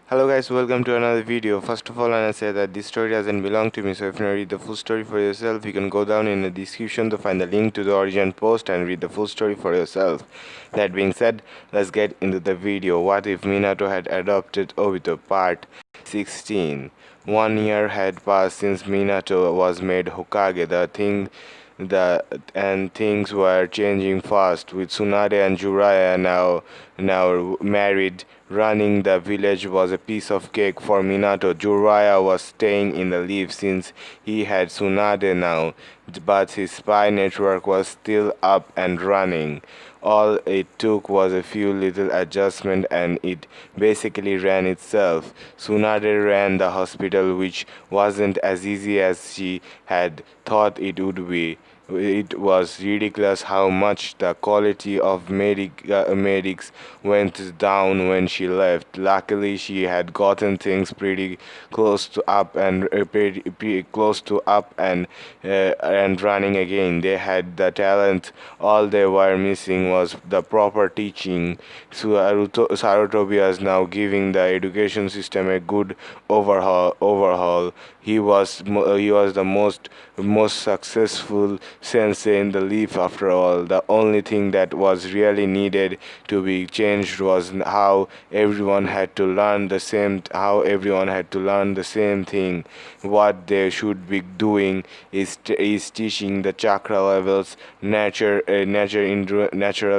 Hello guys, welcome to another video. First of all, I say that this story doesn't belong to me, so if you want to read the full story for yourself, you can go down in the description to find the link to the origin post and read the full story for yourself. That being said, let's get into the video. What if Minato had adopted Obito? Part 16. 1 year had passed since Minato was made Hokage. The and things were changing fast with Tsunade and Jiraiya now married. Running the village was a piece of cake for Minato. Jiraiya was staying in the leaf since he had Tsunade now, but his spy network was still up and running. All it took was a few little adjustments and it basically ran itself. Tsunade ran the hospital, which wasn't as easy as she had thought it would be. It was ridiculous how much the quality of medics went down when she left. Luckily, she had gotten things pretty close to up and pretty close to up and running again. They had the talent. All they were missing was the proper teaching. Sarutobi is now giving the education system a good overhaul. He was the most successful sensei in the leaf after all. The only thing that was really needed to be changed was how everyone had to learn the same thing. What they should be doing is teaching the chakra levels, natural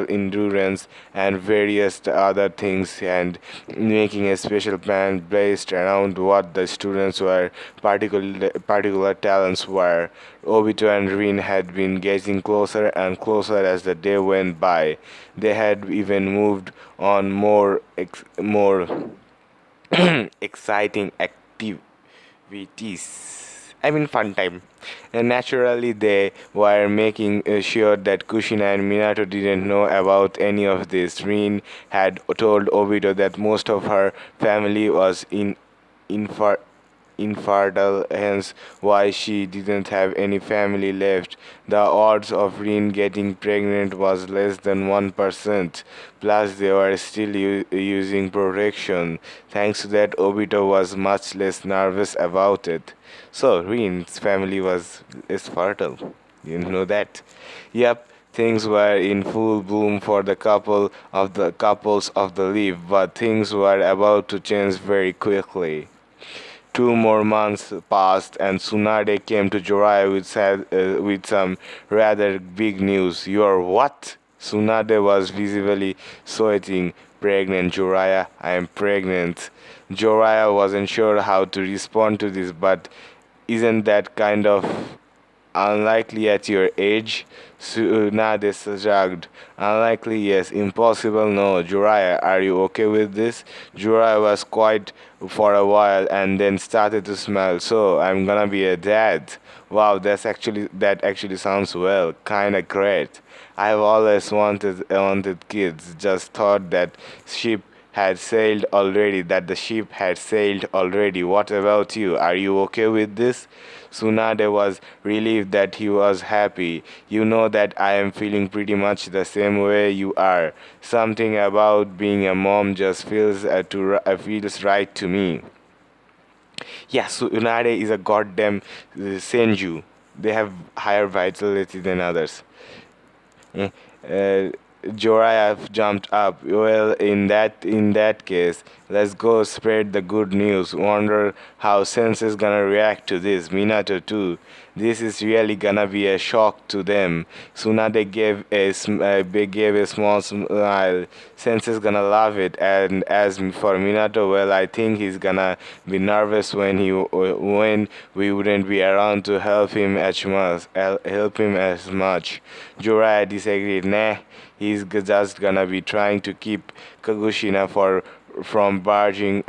endurance, and various other things, and making a special plan based around what the students were particular talents were. Obito and Rin had been getting closer and closer as the day went by. They had even moved on more exciting activities. I mean, fun time. And naturally, they were making sure that Kushina and Minato didn't know about any of this. Rin had told Obito that most of her family was infer- infertile, hence why she didn't have any family left. The odds of Rin getting pregnant was less than 1%. Plus, they were still using protection. Thanks to that, Obito was much less nervous about it. So, Rin's family is fertile. You know that? Yep. Things were in full bloom for the couples of the leaf, but things were about to change very quickly. 2 more months passed, and Tsunade came to Jiraiya with some rather big news. "You're what?" Tsunade was visibly sweating. "Pregnant, Jiraiya. I am pregnant." Jiraiya wasn't sure how to respond to this, but isn't that kind of unlikely at your age? Tsunade shrugged. Unlikely, yes. Impossible, no. Jiraiya, are you okay with this? Jiraiya was quiet for a while and then started to smile. "So, I'm gonna be a dad. Wow, that actually sounds well, kinda great. I've always wanted kids. Just thought that the ship had sailed already. What about you? Are you okay with this?" Tsunade was relieved that he was happy. "You know that I am feeling pretty much the same way you are. Something about being a mom just feels right to me." Yeah, Tsunade is a goddamn senju. They have higher vitality than others. Eh, Uh, Jorah jumped up. "Well, in that case, let's go spread the good news. Wonder how Sensei's gonna react to this. Minato too. This is really gonna be a shock to them." Tsunade gave a small smile. "Sensei's gonna love it. And as for Minato, well, I think he's gonna be nervous when we wouldn't be around to help him as much." Jiraiya disagreed. "Nah, he's just gonna be trying to keep Kagushina from bouncing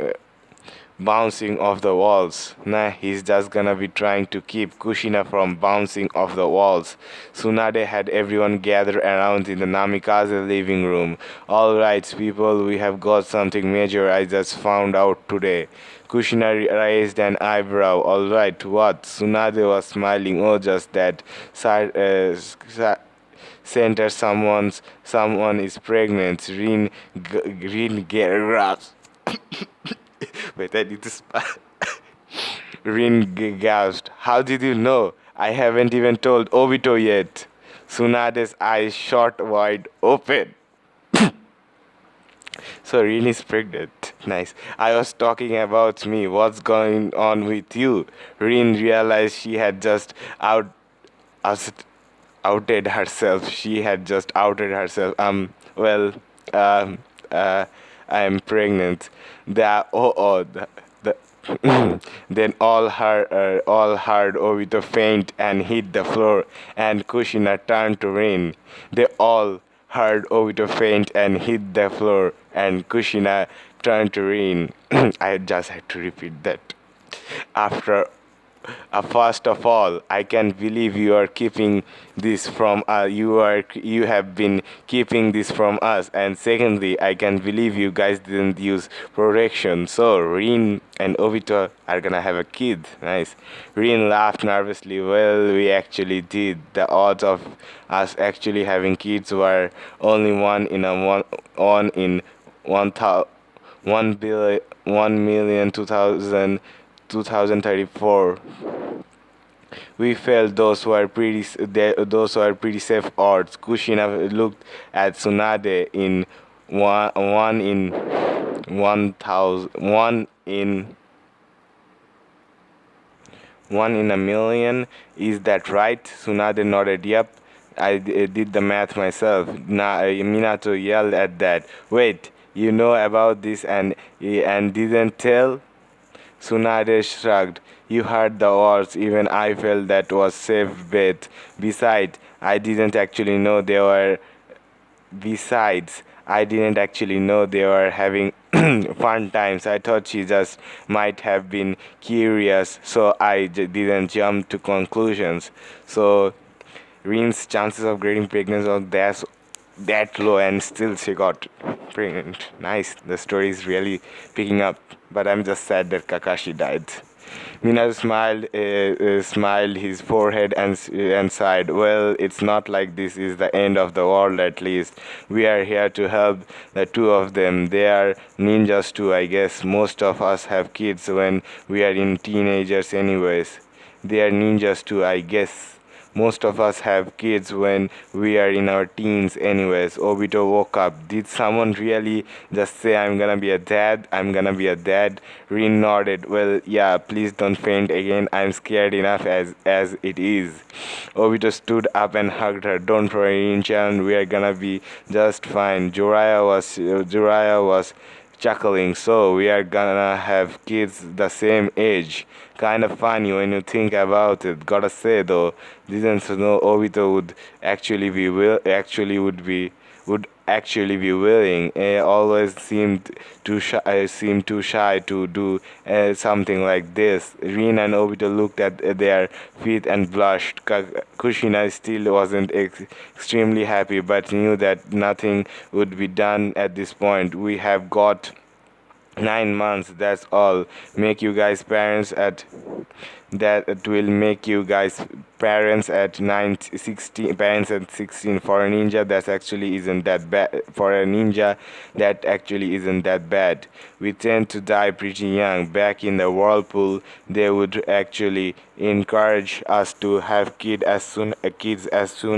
off the walls. Nah, he's just gonna be trying to keep Kushina from bouncing off the walls." Tsunade had everyone gather around in the Namikaze living room. "Alright, people, we have got something major I just found out today." Kushina raised an eyebrow. "Alright, what?" Tsunade was smiling. "Oh, just that. Center someone is pregnant. Rin Gerras. Wait, I need to spell. Rin gasped. How did you know? I haven't even told Obito yet. Tsunade's eyes shot wide open. So Rin is pregnant. Nice. I was talking about me. What's going on with you? Rin realized she had just us- outed herself. She had just outed herself. Well, um, uh, I am pregnant. The then all heard Obito faint and hit the floor, and Kushina turned to Rin. They all heard Obito faint and hit the floor, and Kushina turned to Rin. I just had to repeat that. After first of all, I can't believe you are keeping this from you have been keeping this from us. And secondly, I can't believe you guys didn't use protection. So Rin and Obito are gonna have a kid. Nice. Rin laughed nervously. Well, we actually did. The odds of us actually having kids were only one in 1,000. 1,000,000 2034. We felt those were pretty safe odds. Kushina looked at Tsunade in one in 1,000, one in a million. Is that right? Tsunade nodded. Yep. Did the math myself. Minato yelled at that. Wait, you know about this and didn't tell? Tsunade shrugged. You heard the words. Even I felt that was safe bet. Besides, I didn't actually know they were. Besides, I didn't actually know they were having fun times. I thought she just might have been curious, so didn't jump to conclusions. So, Rin's chances of getting pregnant was that low, and still she got pregnant. Nice. The story is really picking up, but I'm just sad that Kakashi died. Minato smiled his forehead and sighed. Well, it's not like this is the end of the world at least. We are here to help the two of them. They are ninjas too, I guess. Most of us have kids when we are in teenagers anyways. They are ninjas too, I guess. Most of us have kids when we are in our teens anyways. Obito woke up. Did someone really just say I'm gonna be a dad? I'm gonna be a dad? Rin nodded. Well, yeah, please don't faint again. I'm scared enough as it is. Obito stood up and hugged her. Don't worry, Rin-chan, we are gonna be just fine. Jiraiya was chuckling. So we are gonna have kids the same age. Kind of funny when you think about it. Gotta say though, didn't know Obito would actually be would actually be willing. Always seemed too shy to do something like this. Rin and Obito looked at their feet and blushed. Kushina still wasn't extremely happy, but knew that nothing would be done at this point. We have got 9 months, that's all. Make you guys parents at that it will make you guys parents at 16 parents at 16. For a ninja that actually isn't that bad. For a ninja that actually isn't that bad. We tend to die pretty young. Back in the whirlpool, they would actually encourage us to have kids as soon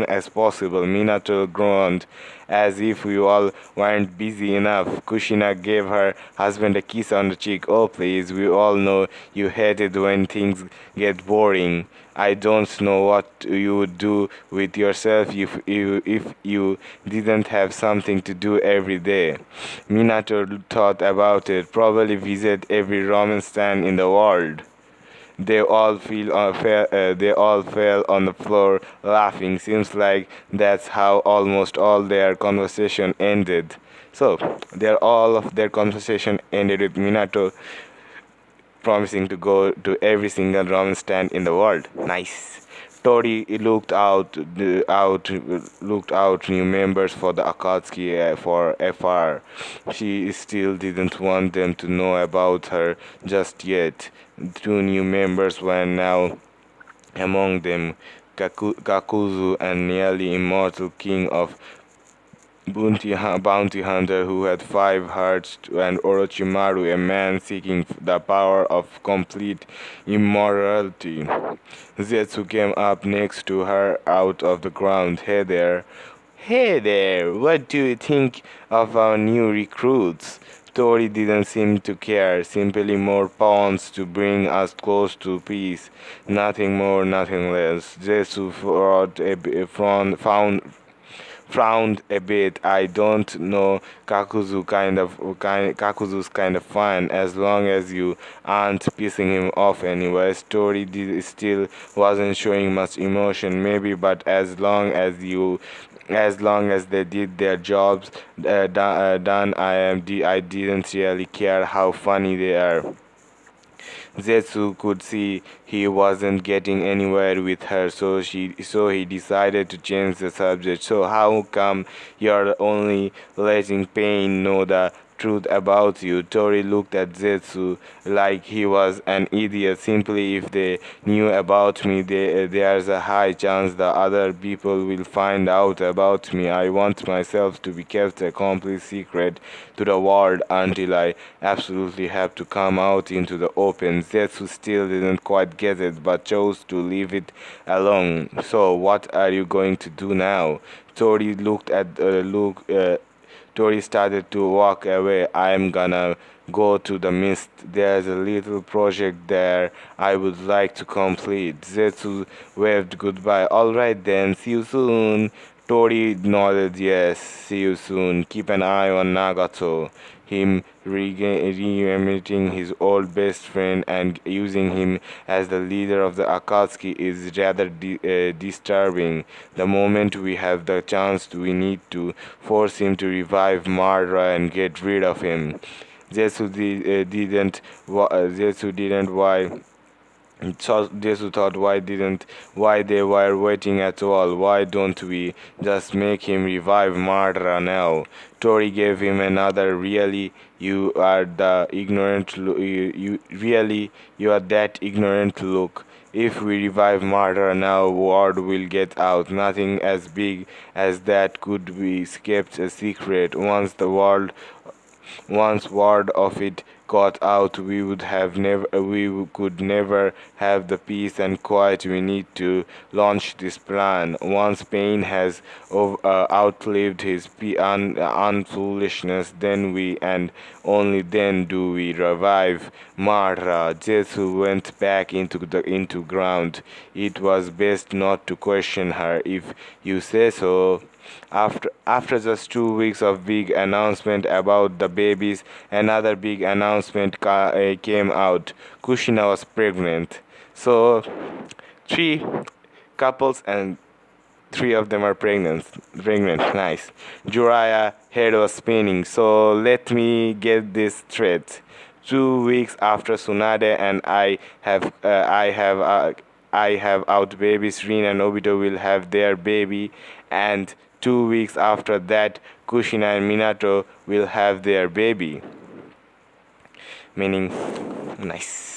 as possible. Minato groaned, as if we all weren't busy enough. Kushina gave her husband a kiss on the cheek. Oh please, we all know you hate it when things get boring. I don't know what you would do with yourself if you didn't have something to do every day. Minato thought about it. Probably visit every ramen stand in the world. They all fell on the floor laughing. Seems like that's how almost all their conversation ended. So, all of their conversation ended with Minato promising to go to every single ramen stand in the world. Nice. Tori looked out new members for the Akatsuki for FR. She still didn't want them to know about her just yet. 2 new members were now among them, Kakuzu and nearly immortal king of bounty hunter who had 5 hearts, and Orochimaru, a man seeking the power of complete immortality. Zetsu came up next to her out of the ground. Hey there. Hey there, what do you think of our new recruits? Tori didn't seem to care, simply more pawns to bring us close to peace. Nothing more, nothing less. Zetsu frowned a bit. I don't know. Kakuzu's kind of fun as long as you aren't pissing him off anyway. Story still wasn't showing much emotion, maybe, but as long as they did their jobs done, I didn't really care how funny they are. Zetsu could see he wasn't getting anywhere with her, so he decided to change the subject. So how come you're only letting Pain know the truth about you? Tori looked at Zetsu like he was an idiot. Simply, if they knew about me, there's a high chance the other people will find out about me. I want myself to be kept a complete secret to the world until I absolutely have to come out into the open. Zetsu still didn't quite get it, but chose to leave it alone. So, what are you going to do now? Tori looked at look. Tori started to walk away. I'm gonna go to the mist. There's a little project there I would like to complete. Zetsu waved goodbye. Alright then, see you soon. Tori nodded yes, see you soon. Keep an eye on Nagato. Him reuniting his old best friend and using him as the leader of the Akatsuki is rather disturbing. The moment we have the chance, we need to force him to revive Madara and get rid of him. Zetsu didn't why. So Jesu thought, why they were waiting at all? Why don't we just make him revive Madara now? Tori gave him another. Really, you are the ignorant. You are that ignorant look. If we revive Madara now, word will get out. Nothing as big as that could be kept a secret. Once word of it got out, we could never have the peace and quiet we need to launch this plan. Once Pain has outlived his unfoolishness, then we and only then do we revive Mara. Jetsu went back into ground. It was best not to question her, if you say so. After just 2 weeks of big announcement about the babies, another big announcement came out. Kushina was pregnant. So 3 couples and 3 of them are pregnant. Pregnant, nice. Jiraiya head was spinning. So let me get this straight. 2 weeks after Tsunade and I have out babies. Rin and Obito will have their baby, and 2 weeks after that, Kushina and Minato will have their baby. Meaning, nice.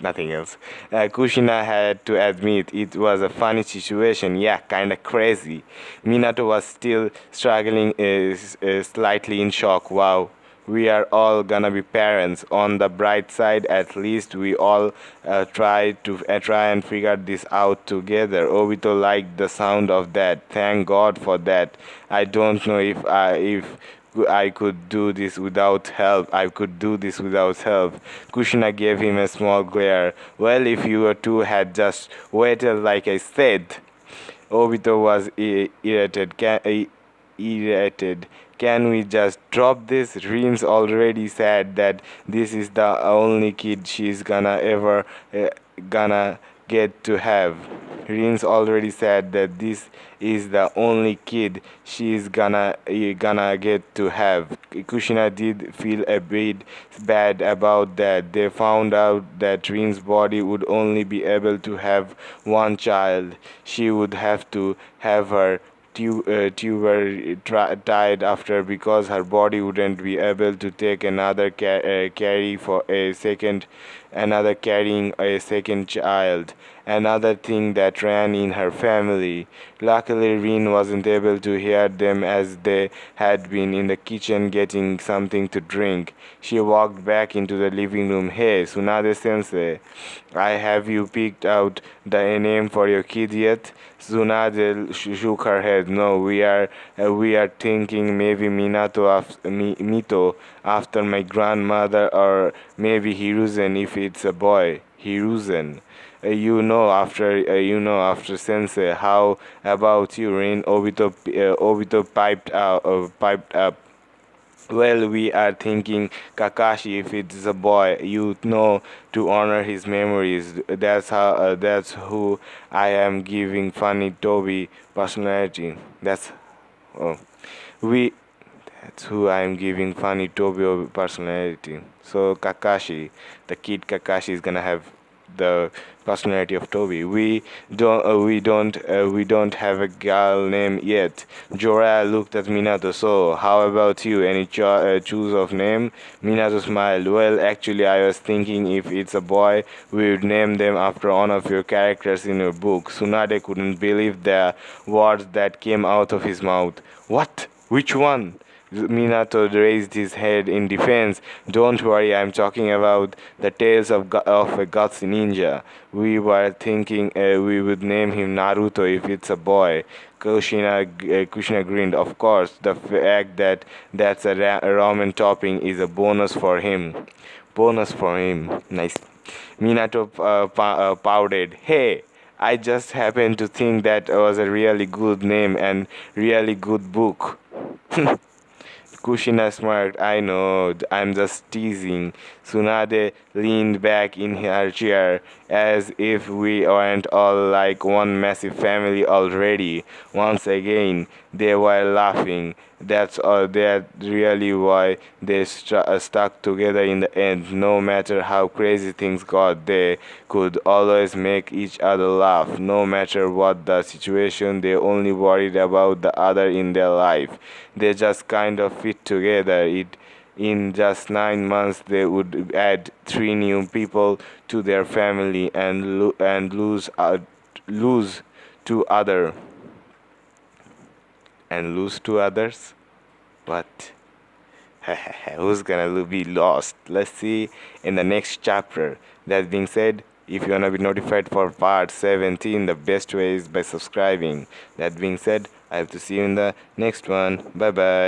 Nothing else. Kushina had to admit it was a funny situation. Yeah, kinda crazy. Minato was still struggling, slightly in shock. Wow, we are all gonna be parents. On the bright side, at least we all try and figure this out together. Obito liked the sound of that. Thank God for that. I don't know if I could do this without help. I could do this without help. Kushina gave him a small glare. Well, if you two had just waited like I said. Obito was irritated. Can we just drop this? Rin's already said that this is the only kid she's gonna get to have. Rin's already said that this is the only kid she's gonna get to have. Kushina did feel a bit bad about that. They found out that Rin's body would only be able to have one child. She would have to have her tied after because her body wouldn't be able to take carry for a second, another carrying a second child, another thing that ran in her family. Luckily, Rin wasn't able to hear them as they had been in the kitchen getting something to drink. She walked back into the living room. Hey, Tsunade-sensei, I have you picked out the name for your kid yet? Tsunade shook her head. No, we are thinking maybe Mito after my grandmother, or maybe Hiruzen if it's a boy. Hiruzen. After Sensei. How about you, Rin? Obito piped up. Well, we are thinking Kakashi if it's a boy, to honor his memories. That's who I am giving funny Toby personality. Oh, we, that's who I am giving funny Toby personality. So the kid Kakashi is gonna have the personality of Toby. We don't have a girl name yet. Jorah looked at Minato. So, how about you? Any choose of name? Minato smiled. Well, actually, I was thinking if it's a boy, we would name them after one of your characters in your book. Tsunade couldn't believe the words that came out of his mouth. What? Which one? Minato raised his head in defense. Don't worry, I'm talking about the tales of a gutsy ninja. We were thinking we would name him Naruto if it's a boy. Kushina grinned. Of course, the fact that that's a ramen topping is a bonus for him. Bonus for him. Nice. Minato pouted. Hey, I just happened to think that was a really good name and really good book. Kushina smirked. I know, I'm just teasing. Tsunade leaned back in her chair as if we weren't all like one massive family already. Once again, they were laughing. That's really why they stuck together in the end. No matter how crazy things got, they could always make each other laugh. No matter what the situation, they only worried about the other in their life. They just kind of fit together. In just 9 months, they would add 3 new people to their family and lose two other and lose two others. What? Who's gonna be lost? Let's see in the next chapter. That being said, if you wanna be notified for part 17, the best way is by subscribing. That being said, I have to see you in the next one. Bye bye.